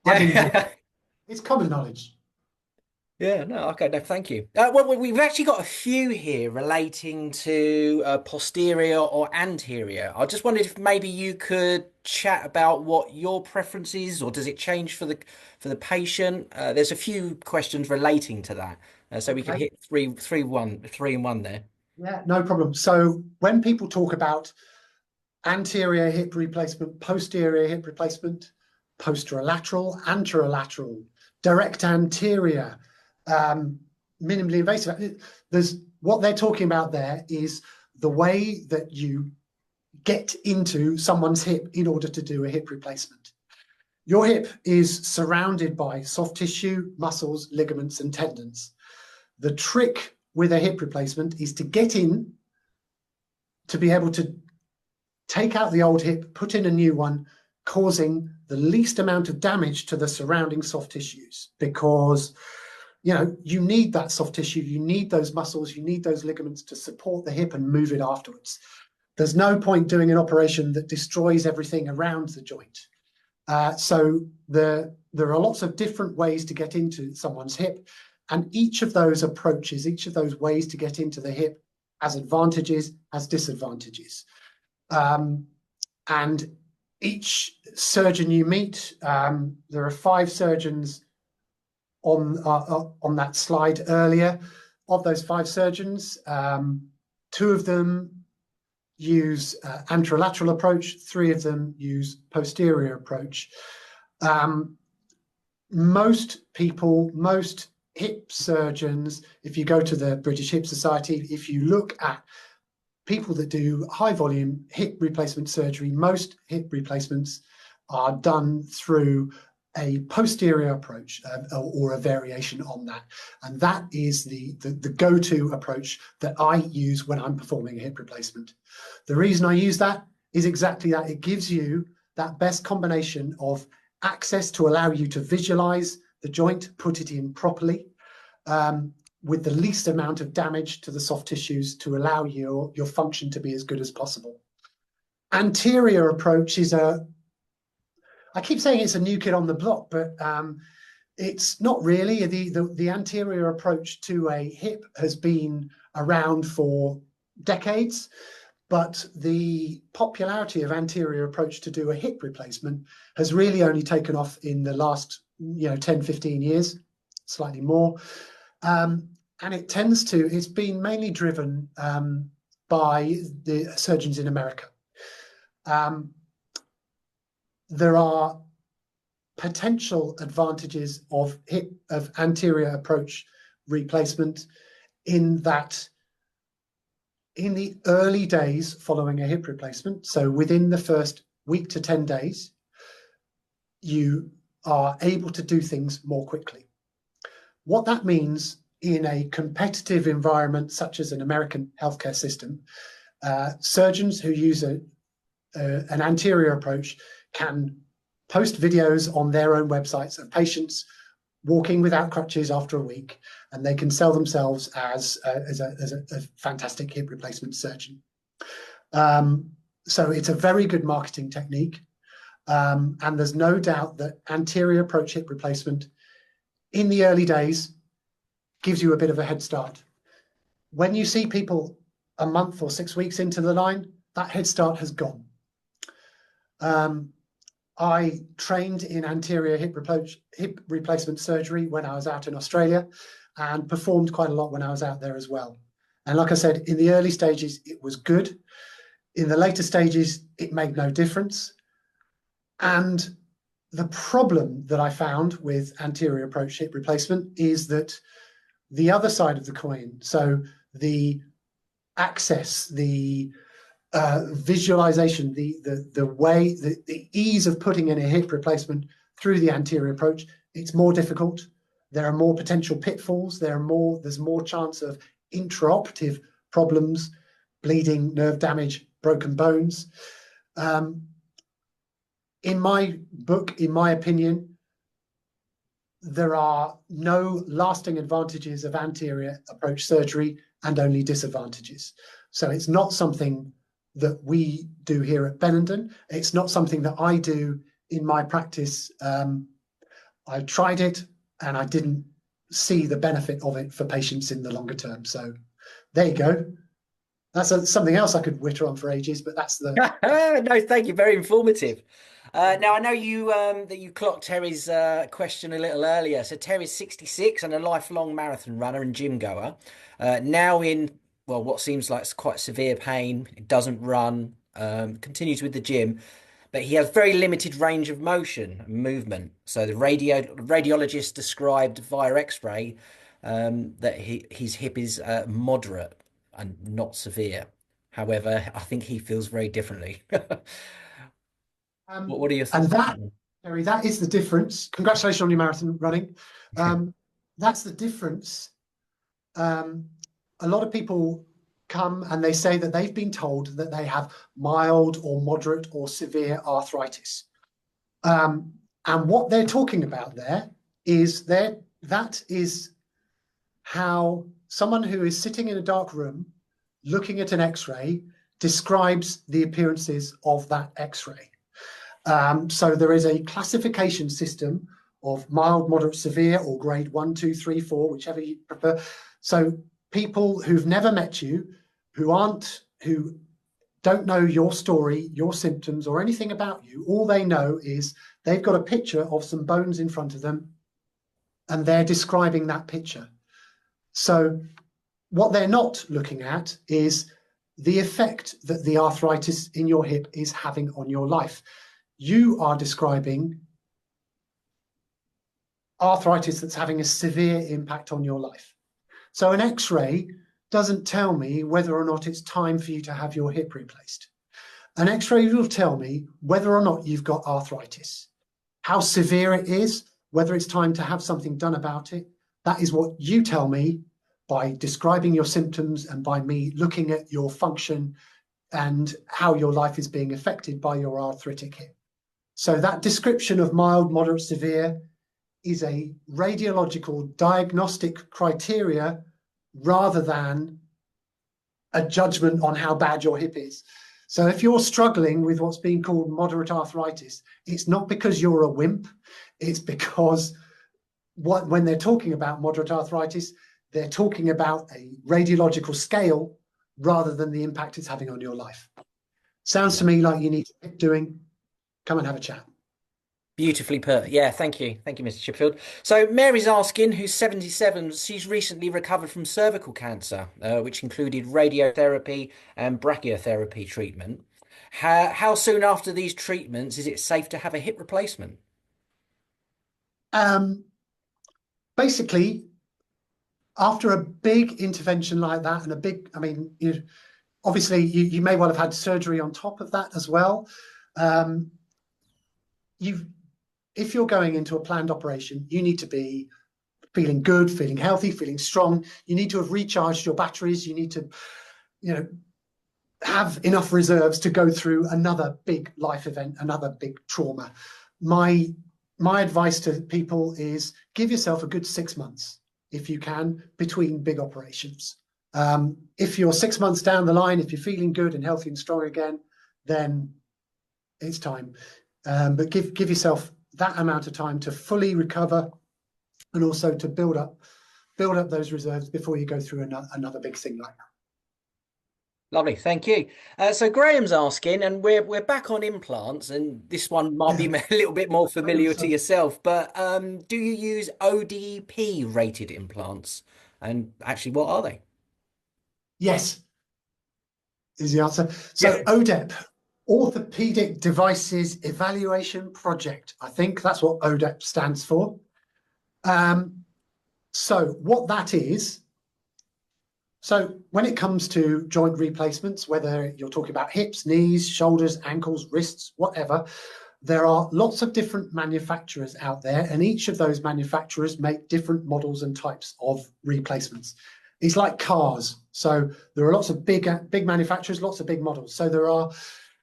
I didn't know. Yeah. It's common knowledge. Yeah, no, okay, no, thank you. Well, we've actually got a few here relating to posterior or anterior. I just wondered if maybe you could chat about what your preference is, or does it change for the patient? There's a few questions relating to that, so we could Okay. hit three in one there. Yeah, no problem. So when people talk about anterior hip replacement, posterior hip replacement, posterolateral, anterolateral, direct anterior, um, minimally invasive. There's what they're talking about there is the way that you get into someone's hip in order to do a hip replacement. Your hip is surrounded by soft tissue, muscles, ligaments, and tendons. The trick with a hip replacement is to get in to be able to take out the old hip, put in a new one, causing the least amount of damage to the surrounding soft tissues because you need that soft tissue, you need those muscles, you need those ligaments to support the hip and move it afterwards. There's no point doing an operation that destroys everything around the joint. So there are lots of different ways to get into someone's hip, and each of those approaches, each of those ways to get into the hip has advantages, has disadvantages. And each surgeon you meet, there are 5 surgeons on that slide earlier. Of those 5 surgeons, 2 of them use anterolateral approach, 3 of them use posterior approach. Most people, most hip surgeons, if you go to the British Hip Society, if you look at people that do high volume hip replacement surgery, most hip replacements are done through a posterior approach or a variation on that. And that is the go-to approach that I use when I'm performing a hip replacement. The reason I use that is exactly that. It gives you that best combination of access to allow you to visualize the joint, put it in properly, with the least amount of damage to the soft tissues to allow your function to be as good as possible. Anterior approach is I keep saying it's a new kid on the block, but it's not really. The anterior approach to a hip has been around for decades, but the popularity of anterior approach to do a hip replacement has really only taken off in the last 10, 15 years, slightly more. And it's been mainly driven by the surgeons in America. There are potential advantages of anterior approach replacement in that in the early days following a hip replacement, so within the first week to 10 days, you are able to do things more quickly. What that means in a competitive environment such as an American healthcare system, surgeons who use an anterior approach can post videos on their own websites of patients walking without crutches after a week, and they can sell themselves as a fantastic hip replacement surgeon. So it's a very good marketing technique. And there's no doubt that anterior approach hip replacement in the early days gives you a bit of a head start. When you see people a month or 6 weeks into the line, that head start has gone. I trained in anterior hip replacement surgery when I was out in Australia and performed quite a lot when I was out there as well. And like I said, in the early stages, it was good. In the later stages, it made no difference. And the problem that I found with anterior approach hip replacement is that the other side of the coin, so the access, the visualization, the way, the ease of putting in a hip replacement through the anterior approach, it's more difficult. There are more potential pitfalls. There's more chance of intraoperative problems, bleeding, nerve damage, broken bones. In my book, in my opinion, there are no lasting advantages of anterior approach surgery and only disadvantages. So it's not something that we do here at Benenden. It's not something that I do in my practice. I tried it and I didn't see the benefit of it for patients in the longer term. So there you go. That's something else I could witter on for ages, but that's the... No, thank you. Very informative. Now I know you that you clocked Terry's question a little earlier. So Terry's 66 and a lifelong marathon runner and gym goer. Now in well, what seems like quite severe pain. He doesn't run, continues with the gym, but he has very limited range of motion and movement. So the radiologist described via X-ray that his hip is moderate and not severe. However, I think he feels very differently. What are your And thoughts on that, that one? Terry, that is the difference. Congratulations on your marathon running. That's the difference. Um, a lot of people come and they say that they've been told that they have mild or moderate or severe arthritis. And what they're talking about there is that is how someone who is sitting in a dark room looking at an X-ray describes the appearances of that X-ray. So there is a classification system of mild, moderate, severe, or grade 1, 2, 3, 4, whichever you prefer. So people who've never met you, who don't know your story, your symptoms, or anything about you, all they know is they've got a picture of some bones in front of them, and they're describing that picture. So what they're not looking at is the effect that the arthritis in your hip is having on your life. You are describing arthritis that's having a severe impact on your life. So an X-ray doesn't tell me whether or not it's time for you to have your hip replaced. An X-ray will tell me whether or not you've got arthritis, how severe it is, whether it's time to have something done about it. That is what you tell me by describing your symptoms and by me looking at your function and how your life is being affected by your arthritic hip. So that description of mild, moderate, severe is a radiological diagnostic criteria rather than a judgment on how bad your hip is. So if you're struggling with what's being called moderate arthritis, it's not because you're a wimp. It's because when they're talking about moderate arthritis, they're talking about a radiological scale rather than the impact it's having on your life. Sounds to me like you need to keep doing. Come and have a chat. Beautifully put. Yeah, thank you. Thank you, Mr. Chipfield. So Mary's asking, who's 77, she's recently recovered from cervical cancer, which included radiotherapy and brachytherapy treatment. How soon after these treatments is it safe to have a hip replacement? Um, Basically, after a big intervention like that and a big, I mean, obviously you may well have had surgery on top of that as well. Um, if you're going into a planned operation, you need to be feeling good, feeling healthy, feeling strong. You need to have recharged your batteries. You need to, have enough reserves to go through another big life event, another big trauma. My advice to people is give yourself a good 6 months, if you can, between big operations. If you're 6 months down the line, if you're feeling good and healthy and strong again, then it's time. But give yourself that amount of time to fully recover and also to build up those reserves before you go through another big thing like that. Lovely, thank you. So Graham's asking, and we're back on implants, and this one might be Yeah, a little bit more familiar to 100%. yourself, but do you use ODP rated implants? And actually, what are they? Yes, is the answer. So Yeah. ODEP, Orthopedic Devices Evaluation Project. I think that's what ODEP stands for. So what that is, so when it comes to joint replacements, whether you're talking about hips, knees, shoulders, ankles, wrists, whatever, there are lots of different manufacturers out there, and each of those manufacturers make different models and types of replacements. It's like cars. So there are lots of big manufacturers, lots of big models. So there are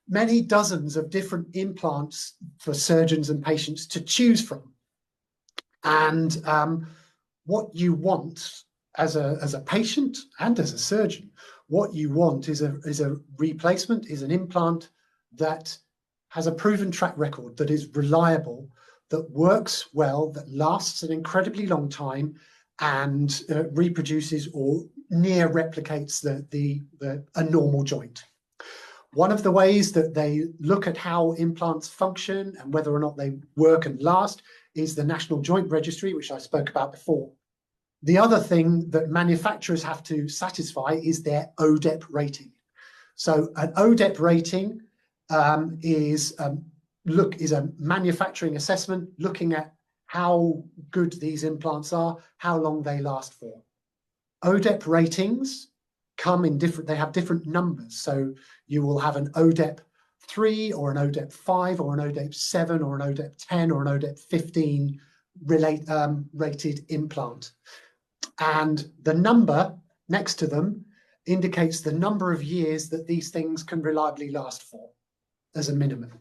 many dozens of different implants for surgeons and patients to choose from. And what you want as a patient and as a surgeon, what you want is a replacement, is an implant that has a proven track record, that is reliable, that works well, that lasts an incredibly long time, and reproduces or near replicates a normal joint. One of the ways that they look at how implants function and whether or not they work and last is the National Joint Registry, which I spoke about before. The other thing that manufacturers have to satisfy is their ODEP rating. So an ODEP rating is a manufacturing assessment looking at how good these implants are, how long they last for. ODEP ratings come in different, they have different numbers. So you will have an ODEP 3 or an ODEP 5 or an ODEP 7 or an ODEP 10 or an ODEP 15 rated implant. And the number next to them indicates the number of years that these things can reliably last for as a minimum.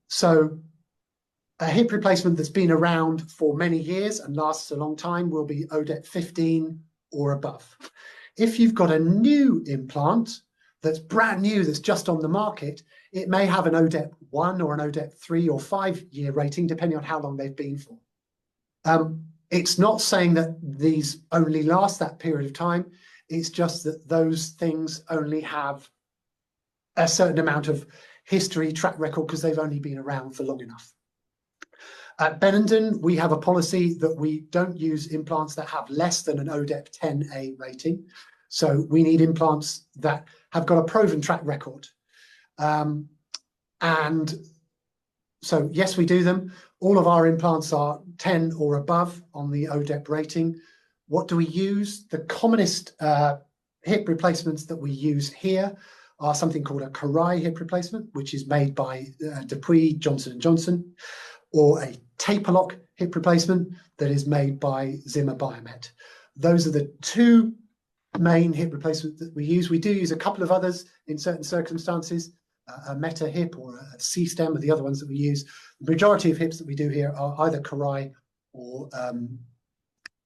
So a hip replacement that's been around for many years and lasts a long time will be ODEP 15 or above. If you've got a new implant that's brand new, that's just on the market, it may have an ODEP 1 or an ODEP 3 or 5 year rating, depending on how long they've been for. It's not saying that these only last that period of time. It's just that those things only have a certain amount of history, track record, because they've only been around for long enough. At Benenden, we have a policy that we don't use implants that have less than an ODEP 10A rating. So we need implants that have got a proven track record. And so, yes, we do them. All of our implants are 10 or above on the ODEP rating. What do we use? The commonest hip replacements that we use here are something called a Karai hip replacement, which is made by Dupuis, Johnson & Johnson, or a taper lock hip replacement that is made by Zimmer Biomet. Those are the two main hip replacements that we use. We do use a couple of others in certain circumstances. A meta hip or a C-stem are the other ones that we use. The majority of hips that we do here are either Karai or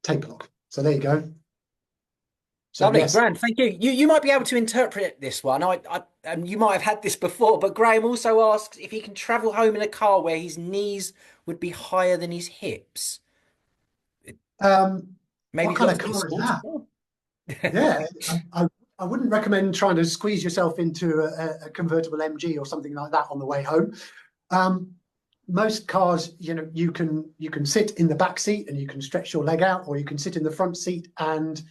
taper lock. So there you go. So Lovely, yes, Graham. Thank you. You might be able to interpret this one. You might have had this before, but Graham also asks if he can travel home in a car where his knees would be higher than his hips. Maybe what he's kind got of a car is sports that? car. Yeah, I wouldn't recommend trying to squeeze yourself into a convertible MG or something like that on the way home. Most cars, you can sit in the back seat and you can stretch your leg out, or you can sit in the front seat and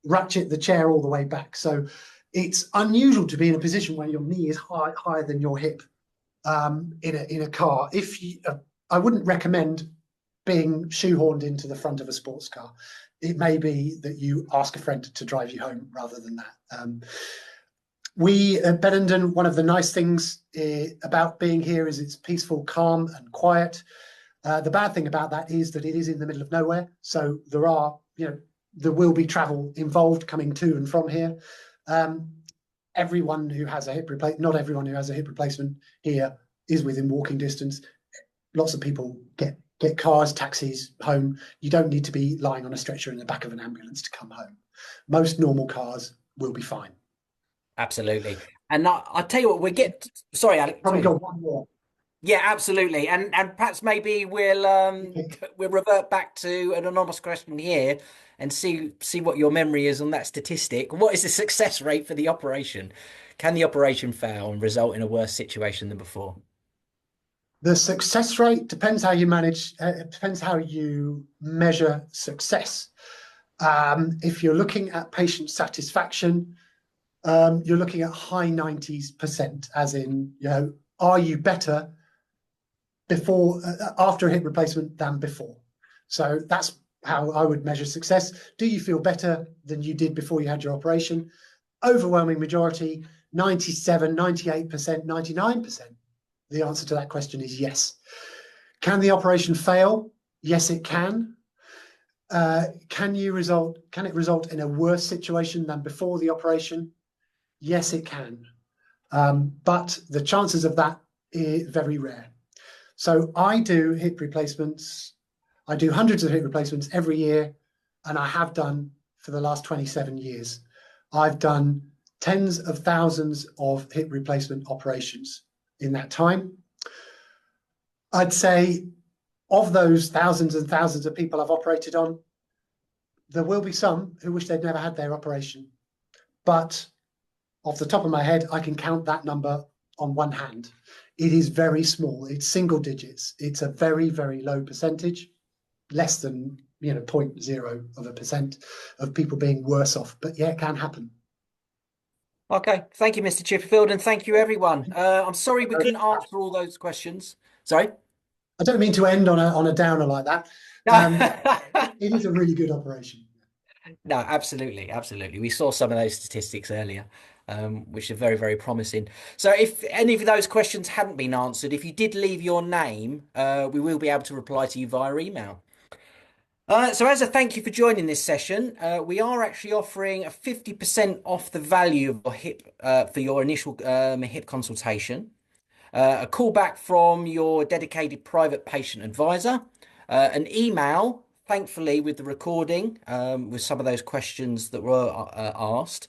ratchet the chair all the way back. So it's unusual to be in a position where your knee is higher than your hip in a car. I wouldn't recommend being shoehorned into the front of a sports car. It may be that you ask a friend to drive you home rather than that. We at Benenden, one of the nice things about being here is it's peaceful, calm, and quiet. The bad thing about that is that it is in the middle of nowhere, so there will be travel involved coming to and from here. Everyone who has a hip replacement, not everyone who has a hip replacement here is within walking distance. Lots of people get cars, taxis home. You don't need to be lying on a stretcher in the back of an ambulance to come home. Most normal cars will be fine. Absolutely. And I'll tell you what, sorry, Alex. Probably Sorry. got one more. Yeah, absolutely. And perhaps maybe we'll Okay. we'll revert back to an anonymous question here and see what your memory is on that statistic. What is the success rate for the operation? Can the operation fail and result in a worse situation than before? The success rate depends how you manage. It depends how you measure success. If you're looking at patient satisfaction, you're looking at high 90s%, as in, are you better after a hip replacement than before? So that's how I would measure success. Do you feel better than you did before you had your operation? Overwhelming majority, 97, 98%, 99%. The answer to that question is yes. Can the operation fail? Yes, it can. Can it result in a worse situation than before the operation? Yes, it can. But the chances of that are very rare. So I do hip replacements. I do hundreds of hip replacements every year, and I have done for the last 27 years. I've done tens of thousands of hip replacement operations in that time. I'd say of those thousands and thousands of people I've operated on, there will be some who wish they'd never had their operation. But off the top of my head, I can count that number on one hand. It is very small. It's single digits. It's a very, very low percentage, less than .0% of people being worse off. But yeah, it can happen. Okay, thank you, Mr. Chipperfield, and thank you, everyone. I'm sorry we couldn't answer all those questions. Sorry. I don't mean to end on a downer like that. It is a really good operation. No, absolutely, absolutely. We saw some of those statistics earlier, which are very, very promising. So, if any of those questions hadn't been answered, if you did leave your name, we will be able to reply to you via email. So, as a thank you for joining this session, we are actually offering a 50% off the value of your hip for your initial hip consultation. A callback from your dedicated private patient advisor, an email, thankfully, with the recording, with some of those questions that were asked,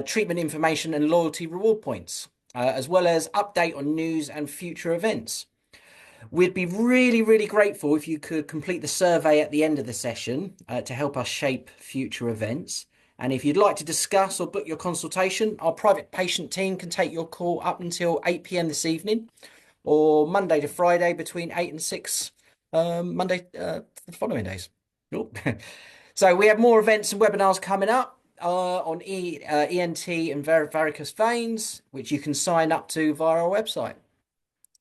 treatment information and loyalty reward points, as well as update on news and future events. We'd be really, really grateful if you could complete the survey at the end of the session to help us shape future events. And if you'd like to discuss or book your consultation, our private patient team can take your call up until 8 p.m. this evening or Monday to Friday between 8 and 6, Monday, the following days. Oh. So we have more events and webinars coming up on ENT and varicose veins, which you can sign up to via our website.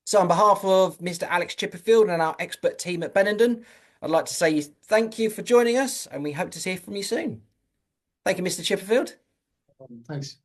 So, on behalf of Mr. Alex Chipperfield and our expert team at Benenden, I'd like to say thank you for joining us, and we hope to hear from you soon. Thank you, Mr. Chipperfield. Thanks.